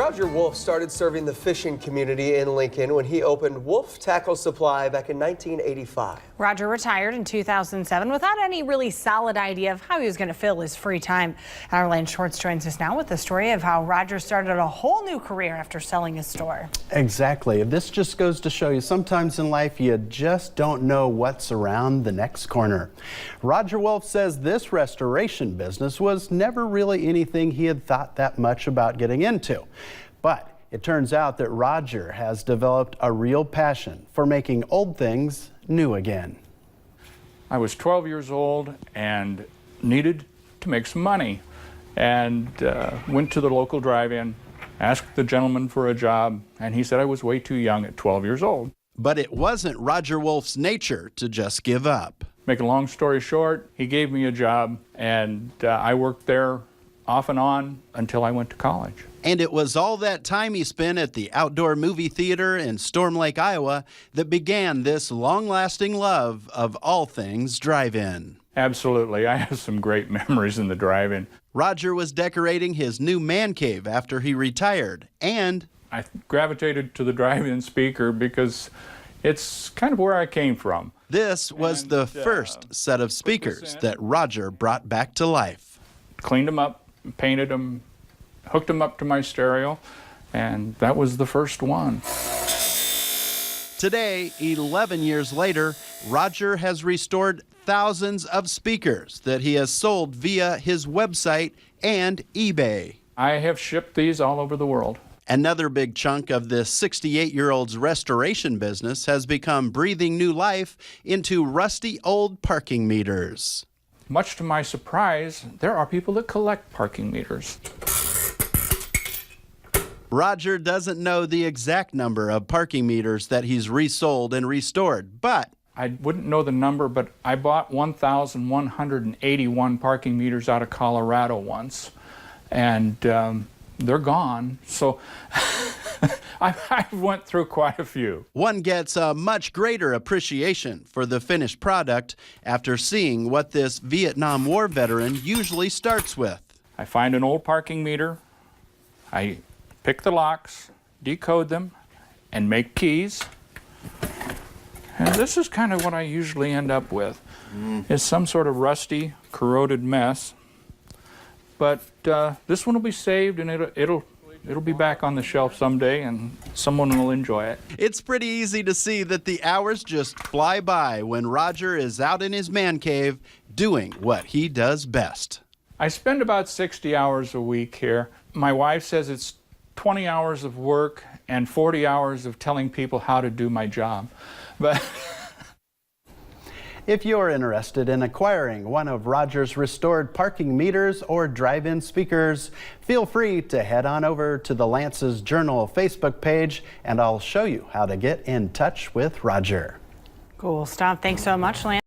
Roger Wolf started serving the fishing community in Lincoln when he opened Wolf Tackle Supply back in 1985. Roger retired in 2007 without any really solid idea of how he was going to fill his free time. Our Lance Schwartz joins us now with the story of how Roger started a whole new career after selling his store. Exactly. This just goes to show you sometimes in life you just don't know what's around the next corner. Roger Wolf says this restoration business was never really anything he had thought that much about getting into. But it turns out that Roger has developed a real passion for making old things new again. I was 12 years old and needed to make some money, and went to the local drive-in, asked the gentleman for a job, and he said I was way too young at 12 years old. But it wasn't Roger Wolf's nature to just give up. Make a long story short, he gave me a job, and I worked there off and on until I went to college. And it was all that time he spent at the outdoor movie theater in Storm Lake, Iowa, that began this long-lasting love of all things drive-in. Absolutely. I have some great memories in the drive-in. Roger was decorating his new man cave after he retired, and I gravitated to the drive-in speaker because it's kind of where I came from. This was the first set of speakers that Roger brought back to life. Cleaned them up, painted them, hooked them up to my stereo, and that was the first one. Today, 11 years later, Roger has restored thousands of speakers that he has sold via his website and eBay. I have shipped these all over the world. Another big chunk of this 68-year-old's restoration business has become breathing new life into rusty old parking meters. Much to my surprise, there are people that collect parking meters. Roger doesn't know the exact number of parking meters that he's resold and restored, but I wouldn't know the number, but I bought 1,181 parking meters out of Colorado once, and they're gone, so I went through quite a few. One gets a much greater appreciation for the finished product after seeing what this Vietnam War veteran usually starts with. I find an old parking meter, I pick the locks, decode them, and make keys. And this is kind of what I usually end up with, is some sort of rusty, corroded mess. But this one will be saved, and it'll be back on the shelf someday, and someone will enjoy it. It's pretty easy to see that the hours just fly by when Roger is out in his man cave doing what he does best. I spend about 60 hours a week here. My wife says it's 20 hours of work and 40 hours of telling people how to do my job. But if you're interested in acquiring one of Roger's restored parking meters or drive-in speakers, feel free to head on over to the Lance's Journal Facebook page, and I'll show you how to get in touch with Roger. Cool stuff. Thanks so much, Lance.